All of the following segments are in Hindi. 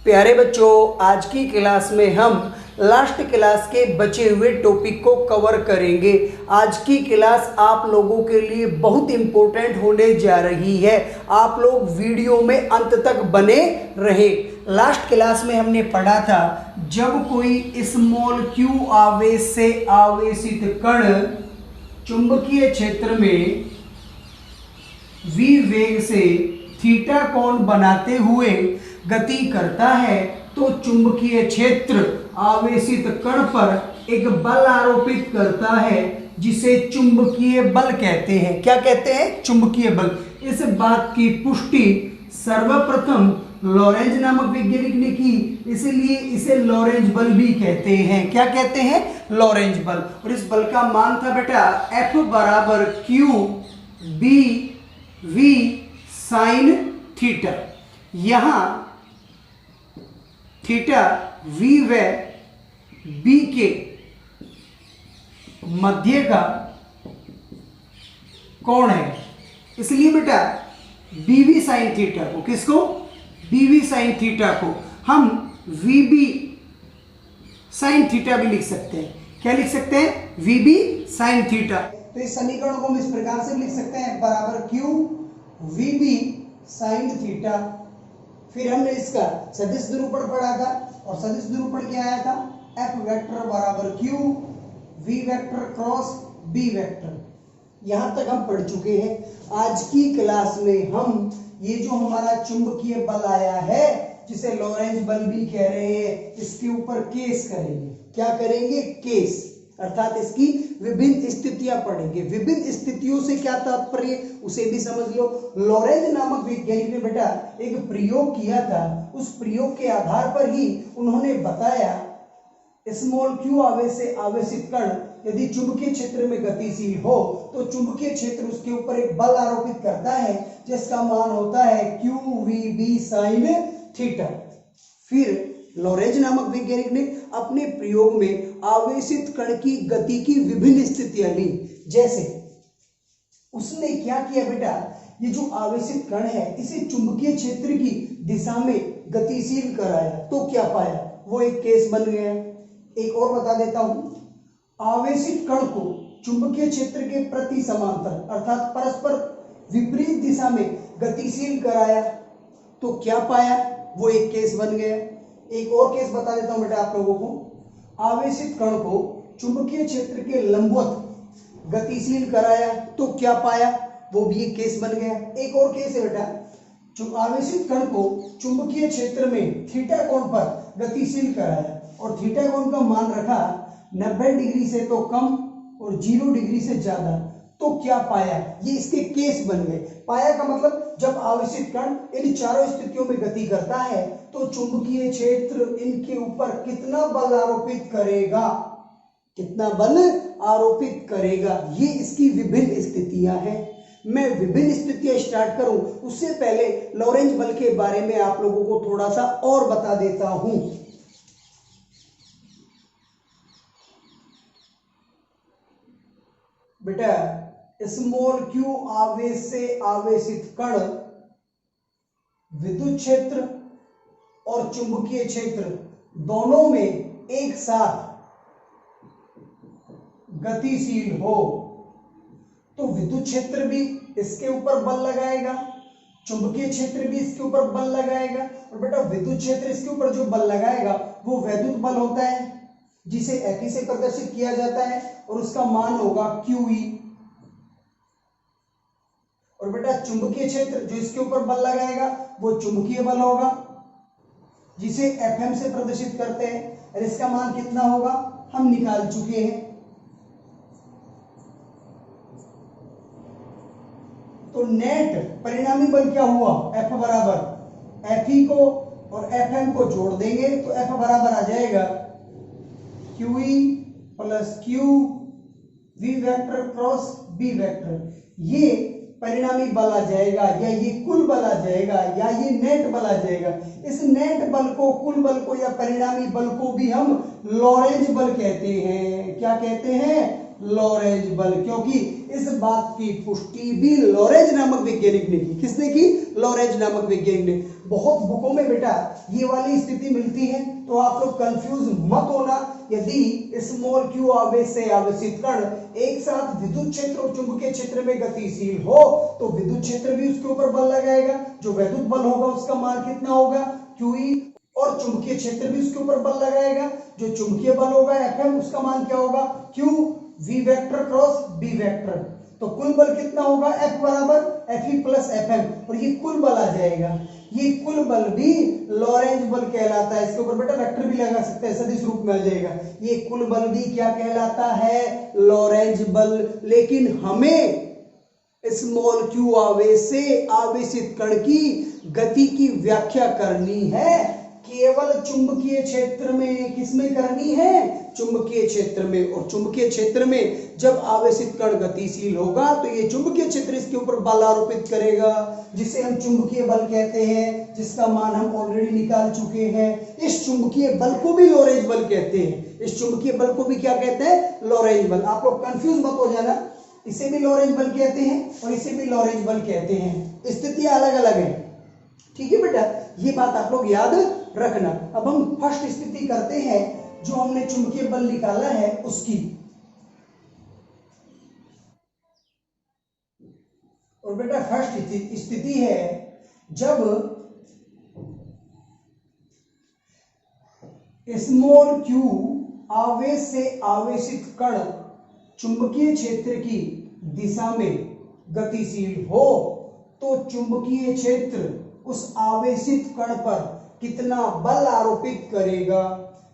प्यारे बच्चों, आज की क्लास में हम लास्ट क्लास के बचे हुए टॉपिक को कवर करेंगे। आज की क्लास आप लोगों के लिए बहुत इम्पोर्टेंट होने जा रही है। आप लोग वीडियो में अंत तक बने रहे। लास्ट क्लास में हमने पढ़ा था, जब कोई स्मॉल q आवेश से आवेशित कण चुंबकीय क्षेत्र में v वेग से थीटा कोण बनाते हुए गति करता है तो चुंबकीय क्षेत्र आवेशित कण पर एक बल आरोपित करता है जिसे चुंबकीय बल कहते हैं। क्या कहते हैं? चुंबकीय बल। इस बात की पुष्टि सर्वप्रथम लॉरेंज नामक वैज्ञानिक ने की, इसलिए इसे लॉरेंज बल भी कहते हैं। क्या कहते हैं? लॉरेंज बल। और इस बल का मान था बेटा F बराबर Q B V sine theta. यहां थीटा V व B के मध्य का कोण है, इसलिए बेटा BV साइन थीटा को, किसको? BV साइन थीटा को हम VB साइन थीटा भी लिख सकते हैं। क्या लिख सकते हैं? VB sine theta. तो इस समीकरण को हम इस प्रकार से लिख सकते हैं, बराबर Q VB साइन थीटा। फिर हमने इसका सदिश निरूपण पढ़ा था, और सदिश निरूपण क्या आया था? F वेक्टर बराबर Q V vector cross B vector. यहां तक हम पढ़ चुके हैं। आज की क्लास में हम ये जो हमारा चुंबकीय बल आया है, जिसे लॉरेंज बल भी कह रहे हैं, इसके ऊपर केस करेंगे। क्या करेंगे? केस, अर्थात इसकी विभिन्न स्थितियां पढ़ेंगे। विभिन्न स्थितियों से क्या तात्पर्य, उसे भी समझ लो। लॉरेंज नामक वैज्ञानिक ने बेटा एक प्रयोग किया था। उस प्रयोग के आधार पर ही उन्होंने बताया, स्मॉल q आवेश से आवेशित कण यदि चुंबकीय क्षेत्र में गतिशील हो तो चुंबकीय क्षेत्र उसके ऊपर एक बल आरोपित करता है जिसका मान होता है QVB साइन थीटा। फिर लॉरेंज नामक वैज्ञानिक ने अपने प्रयोग में आवेशित कण की गति की विभिन्न स्थितियां ली। जैसे उसने क्या किया बेटा, ये जो आवेशित कण है इसे चुंबकीय क्षेत्र की दिशा में गतिशील कराया, तो क्या पाया? वो एक केस बन गया। एक और बता देता हूं, आवेशित कण को चुंबकीय क्षेत्र के प्रति समांतर अर्थात परस्पर विपरीत दिशा में गतिशील कराया, तो क्या पाया? वो एक केस बन गया। एक और केस बता देता हूं बेटा आप लोगों को, आवेशित कण को चुंबकीय क्षेत्र के लंबवत गतिशील कराया, तो क्या पाया? वो भी एक केस बन गया। एक और केस है बेटा, जो आवेशित कण को चुंबकीय क्षेत्र में थीटा कोण पर गतिशील कराया और थीटा कोण का मान रखा 90 डिग्री से तो कम और 0 डिग्री से ज्यादा, तो क्या पाया? ये इसके केस बन गए। पाया का मतलब, जब आवेशित कण इन चारों स्थितियों में गति करता है तो चुंबकीय क्षेत्र इनके ऊपर कितना बल आरोपित करेगा, कितना बल आरोपित करेगा। ये इसकी विभिन्न स्थितियां हैं। मैं विभिन्न स्थितियां स्टार्ट करूं उससे पहले लॉरेंज बल के बारे में आप लोगों को थोड़ा सा और बता देता हूं। बेटा स्मॉल q आवेश से आवेशित कण विद्युत क्षेत्र और चुंबकीय क्षेत्र दोनों में एक साथ गतिशील हो तो विद्युत क्षेत्र भी इसके ऊपर बल लगाएगा, चुंबकीय क्षेत्र भी इसके ऊपर बल लगाएगा। और बेटा विद्युत क्षेत्र इसके ऊपर जो बल लगाएगा वो वैद्युत बल होता है, जिसे Fe से प्रदर्शित किया जाता है और उसका मान होगा QE। और बेटा चुंबकीय क्षेत्र जो इसके ऊपर बल लगाएगा वो चुंबकीय बल होगा, जिसे Fm से प्रदर्शित करते हैं, और इसका मान कितना होगा हम निकाल चुके हैं। तो नेट परिणामी बल क्या हुआ? F बराबर Fe को और Fm को जोड़ देंगे तो F बराबर आ जाएगा QE plus Q V vector cross B vector. ये परिणामी बल आ जाएगा, या ये कुल बल आ जाएगा, या ये नेट बल आ जाएगा। इस नेट बल को, कुल बल को या परिणामी बल को भी हम लॉरेंज बल कहते हैं। क्या कहते हैं? लॉरेंज बल। क्योंकि इस बात की पुष्टि भी लॉरेंज नामक वैज्ञानिक ने की। किसने की? लॉरेंज नामक वैज्ञानिक ने। बहुत बुकों में बेटा ये वाली स्थिति मिलती है तो आप लोग कंफ्यूज मत होना। यदि स्मॉल q आवेश से आवेशित कण एक साथ विद्युत क्षेत्र और चुंबकीय क्षेत्र में गतिशील हो तो विद्युत क्षेत्र भी उसके ऊपर बल लगाएगा, जो वैद्युत बल होगा उसका मान कितना होगा QE, और चुंबकीय क्षेत्र भी उसके ऊपर बल लगाएगा, जो चुंबकीय बल होगा Fm, उसका मान क्या होगा Q V vector cross B vector. तो कुल बल कितना होगा F बराबर Fe प्लस Fm, और ये कुल बल आ जाएगा। ये कुल बल भी लॉरेंज बल कहलाता है। इसके ऊपर बेटा वेक्टर भी लगा सकते हैं, सदिश रूप में आ जाएगा। ये कुल बल भी क्या कहलाता है, लॉरेंज बल। लेकिन हमें स्मॉल q आवेश से आवेशित कण की गति की व्याख्या करनी है केवल चुंबकीय क्षेत्र में। किसमें करनी है, चुंबकीय क्षेत्र में। और चुंबकीय क्षेत्र में जब आवेशित कण गतिशील होगा तो ये चुंबकीय क्षेत्र इसके ऊपर बल आरोपित करेगा, जिसे हम चुंबकीय बल कहते हैं, जिसका मान हम ऑलरेडी निकाल चुके हैं। इस चुंबकीय बल को भी लॉरेंज बल कहते हैं। इस चुंबकीय बल को भी क्या कहते हैं, लॉरेंज बल। आप लोग कंफ्यूज मत हो जाना, इसे भी लॉरेंज बल कहते हैं और इसे भी लॉरेंज बल कहते हैं। स्थितियां अलग अलग है, ठीक है बेटा, ये बात आप लोग याद रखना। अब हम फर्स्ट स्थिति करते हैं, जो हमने चुंबकीय बल निकाला है उसकी। और बेटा फर्स्ट स्थिति है जब स्मॉल q आवेश से आवेशित कण चुंबकीय क्षेत्र की दिशा में गतिशील हो तो चुंबकीय क्षेत्र उस आवेशित कण पर कितना बल आरोपित करेगा।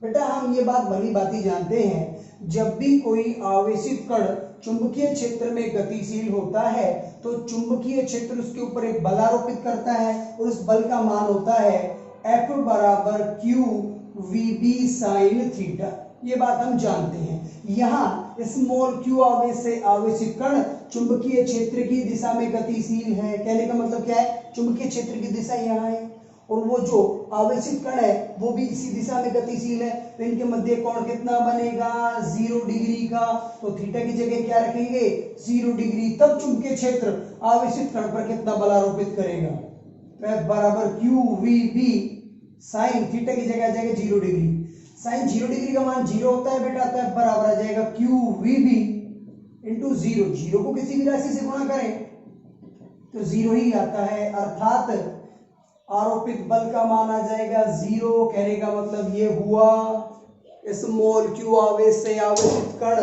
बेटा हम ये बात भली भांति जानते हैं, जब भी कोई आवेशित कण चुंबकीय क्षेत्र में गतिशील होता है तो चुंबकीय क्षेत्र उसके ऊपर एक बल आरोपित करता है और उस बल का मान होता है F बराबर Q VB साइन थीटा। ये बात हम जानते हैं। यहाँ स्मॉल q आवेश से आवेशित कण चुंबकीय क्षेत्र की दिशा में गतिशील है। कहने का मतलब क्या है, चुंबकीय क्षेत्र की दिशा यहाँ है और वो जो आवेशित कण है वो भी इसी दिशा में गतिशील है। तो इनके मध्य कोण कितना बनेगा, 0 डिग्री का। तो थीटा की जगह क्या रखेंगे, 0 डिग्री। तब चुंबकीय क्षेत्र आवेशित कण पर कितना बल आरोपित करेगा, तो F बराबर Q VB साइन थीटा की जगह आ जाएगा 0 डिग्री। साइन 0 डिग्री का मान 0 होता है बेटा, तो F बराबर आ जाएगा Q VB इंटू 0। 0 को किसी भी राशि से गुणा करें तो 0 ही आता है, अर्थात आरोपित बल का मान आ जाएगा 0। कहने का मतलब ये हुआ स्मॉल q आवेश से आवेशित कण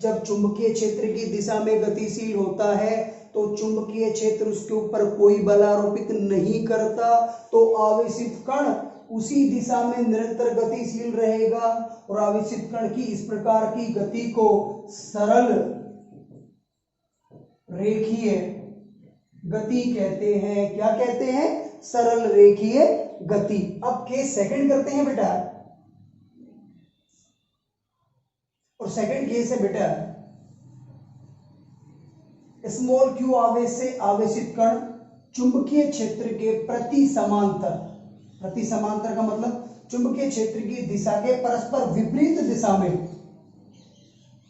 जब चुंबकीय क्षेत्र की दिशा में गतिशील होता है तो चुंबकीय क्षेत्र उसके ऊपर कोई बल आरोपित नहीं करता, तो आवेशित कण उसी दिशा में निरंतर गतिशील रहेगा। और आवेशित कण की इस प्रकार की गति को सरल रेखीय गति कहते हैं। क्या कहते हैं, सरल रेखीय गति। अब केस सेकंड करते हैं बेटा, और सेकंड केस है बेटा स्मॉल q आवेश से आवेशित कण चुंबकीय क्षेत्र के प्रति समांतर का मतलब चुंबकीय क्षेत्र की दिशा के परस्पर विपरीत दिशा में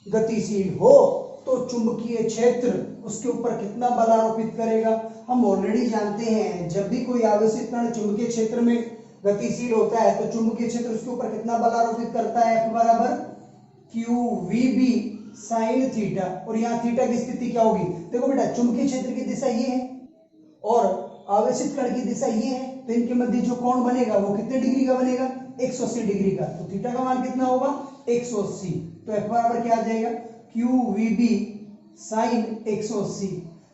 गतिशील हो तो चुंबकीय क्षेत्र उसके ऊपर कितना बल आरोपित करेगा। हम ऑलरेडी जानते हैं, जब भी कोई आवेशित कण चुंबकीय क्षेत्र में गतिशील होता है तो चुंबकीय क्षेत्र उसके ऊपर कितना बल आरोपित करता है, F बराबर Q VB साइन थीटा। और यहाँ थीटा की स्थिति क्या होगी, देखो बेटा चुंबकीय क्षेत्र की दिशा ये है और आवेशित कण की दिशा ये है, तो इनके मध्य जो कोण बनेगा वो कितने डिग्री का बनेगा, 180 डिग्री का। तो थीटा का मान कितना होगा, 180। तो F बराबर क्या आ जाएगा, Q VB साइन 180।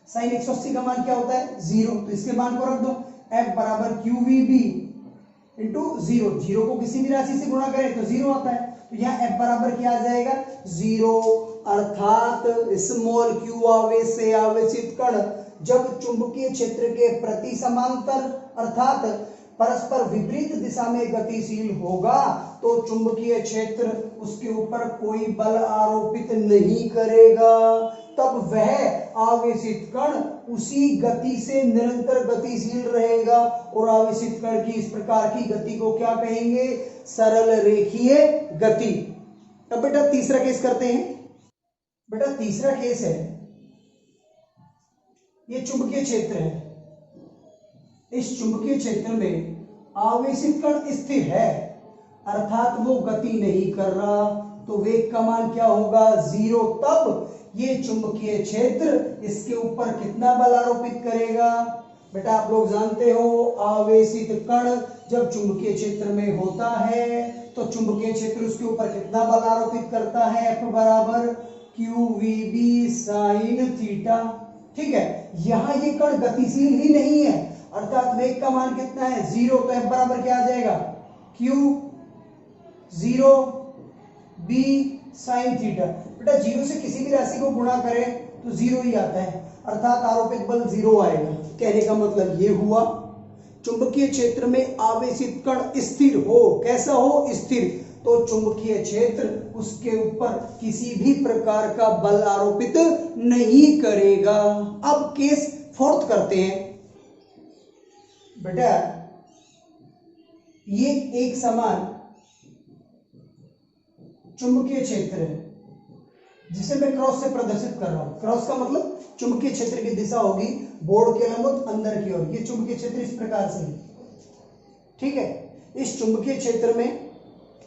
साइन 180 का मान क्या होता है, 0। तो इसके मान को रख दो, F बराबर Q VB इंटू 0। 0 को किसी भी राशि से गुणा करें तो 0 आता है। तो यहाँ F बराबर क्या आ जाएगा, 0। अर्थात स्मॉल q आवेश से आवेशित कण जब चुंबकीय क्षेत्र के प्रति समांतर अर्थात परस्पर विपरीत दिशा में गतिशील होगा तो चुंबकीय क्षेत्र उसके ऊपर कोई बल आरोपित नहीं करेगा। तब वह आवेशित कण उसी गति से निरंतर गतिशील रहेगा और आवेशित कण की इस प्रकार की गति को क्या कहेंगे, सरल रेखीय गति। अब बेटा तीसरा केस करते हैं। बेटा तीसरा केस है, ये चुंबकीय क्षेत्र है। इस चुंबकीय क्षेत्र में आवेशित कण स्थिर है, अर्थात वो गति नहीं कर रहा, तो वेग का मान क्या होगा 0। तब ये चुंबकीय क्षेत्र इसके ऊपर कितना बल आरोपित करेगा? बेटा आप लोग जानते हो आवेशित कण जब चुंबकीय क्षेत्र में होता है तो चुंबकीय क्षेत्र उसके ऊपर कितना बल आरोपित करता है? F बराबर QVB sin थीटा। ठीक है, यहां ये कण गतिशील ही नहीं है, अर्थात वेग का मान कितना है 0, तो F बराबर क्या आ जाएगा Q 0 B sin थीटा। बेटा 0 से किसी भी राशि को गुणा करें तो 0 ही आता है, अर्थात आरोपित बल 0 आएगा। कहने का मतलब ये हुआ चुंबकीय क्षेत्र में आवेशित कण स्थिर हो, कैसा हो? स्थिर, तो चुंबकीय क्षेत्र उसके ऊपर किसी भी प्रकार का बल आरोपित नहीं करेगा। अब केस फोर्थ करते हैं। बेटा ये एक समान चुंबकीय क्षेत्र है जिसे मैं क्रॉस से प्रदर्शित कर रहा हूं। क्रॉस का मतलब चुंबकीय क्षेत्र की दिशा होगी बोर्ड के लंबवत अंदर की ओर। ये चुंबकीय क्षेत्र इस प्रकार से है, ठीक है। इस चुंबकीय क्षेत्र में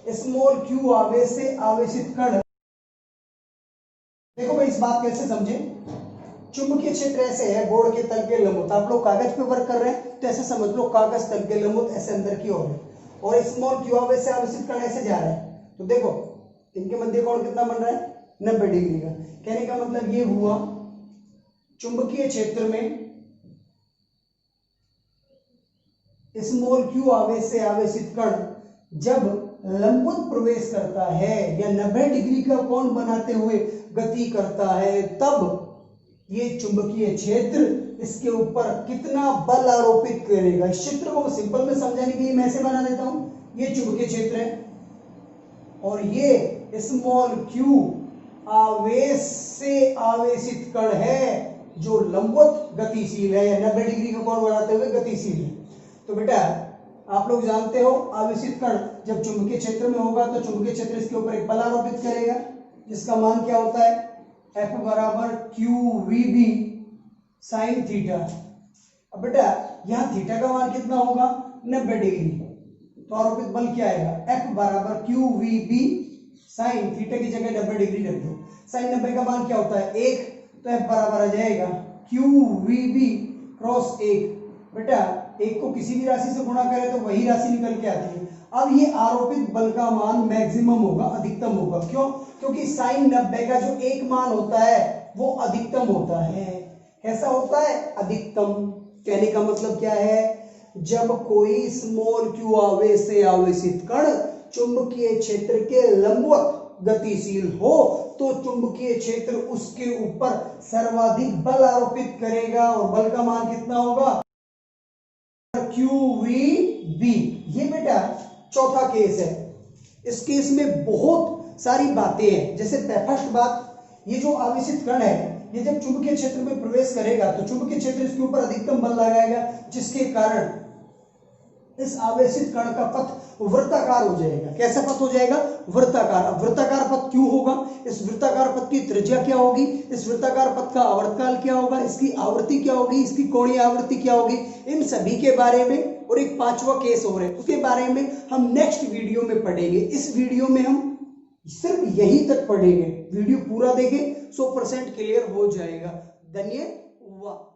स्मॉल q आवेश से आवेशित कण, देखो भाई इस बात कैसे समझे, चुंबकीय क्षेत्र ऐसे है बोर्ड के तल के लंबवत, आप लोग कागज पे वर्क कर रहे हैं तो ऐसे समझ लो कागज तल के लंबवत ऐसे अंदर की ओर है, और स्मॉल q आवेश से आवेशित कण ऐसे जा रहा है, तो देखो इनके मध्य कोण कितना बन रहा है 90 डिग्री का। कहने का मतलब ये हुआ चुंबकीय क्षेत्र में स्मॉल q आवेश से आवेशित कण जब लंबवत प्रवेश करता है या 90 डिग्री का कोण बनाते हुए गति करता है, तब ये चुंबकीय क्षेत्र इसके ऊपर कितना बल आरोपित करेगा। इस चित्र को सिंपल में समझाने के लिए मैं ऐसे बना देता हूं, ये चुंबकीय क्षेत्र है और ये स्मॉल q आवेश से आवेशित कण है जो लंबवत गतिशील है या 90 डिग्री का कोण बनाते हुए गतिशील है। तो बेटा आप लोग जानते हो आवेशित कण जब चुंबकीय क्षेत्र में होगा तो चुंबकीय क्षेत्र इसके ऊपर एक बल आरोपित करेगा जिसका मान क्या होता है F बराबर QVB sin थीटा। अब बेटा यहाँ थीटा का मान कितना होगा 90 डिग्री, तो आरोपित बल क्या आएगा F बराबर QVB sin थीटा की जगह 90 डिग्री रख दो। sin 90 का मान क्या होता है 1, तो F बराबर आ जाएगा QVB क्रॉस 1। बेटा एक को किसी भी राशि से गुणा करें तो वही राशि निकल के आती है। अब ये आरोपित बल का मान मैक्सिमम होगा, अधिकतम होगा। क्यों? क्योंकि sin 90 का जो एक मान होता है वो अधिकतम होता है। कैसा होता है? अधिकतम। कहने का मतलब क्या है, जब कोई स्मॉल q आवेश से आवेशित कण चुंबकीय क्षेत्र के लंबवत गतिशील हो तो चुंबकीय क्षेत्र उसके ऊपर सर्वाधिक बल आरोपित करेगा और बल का मान कितना होगा QVB। ये बेटा चौथा केस है। इस केस में बहुत सारी बातें हैं। जैसे फर्स्ट बात, ये जो आवेशित कण है ये जब चुंबकीय क्षेत्र में प्रवेश करेगा तो चुंबकीय क्षेत्र इसके ऊपर अधिकतम बल लगाएगा, जिसके कारण इस आवेशित कण का पथ वृत्ताकार हो जाएगा। कैसा पथ हो जाएगा? वृत्ताकार। अब वृत्ताकार पथ क्यों होगा? इस वृत्ताकार पथ की त्रिज्या क्या होगी, इस वृत्ताकार पथ का आवर्तकाल क्या होगा, इसकी आवृत्ति क्या होगी, इसकी कोणीय आवृत्ति क्या होगी, इन सभी के बारे में, और एक पांचवा केस हो रहा है उसके बारे में हम नेक्स्ट वीडियो में पढ़ेंगे। इस वीडियो में हम सिर्फ यहीं तक पढ़ेंगे। वीडियो पूरा देखें, 100% क्लियर हो जाएगा। धन्यवाद।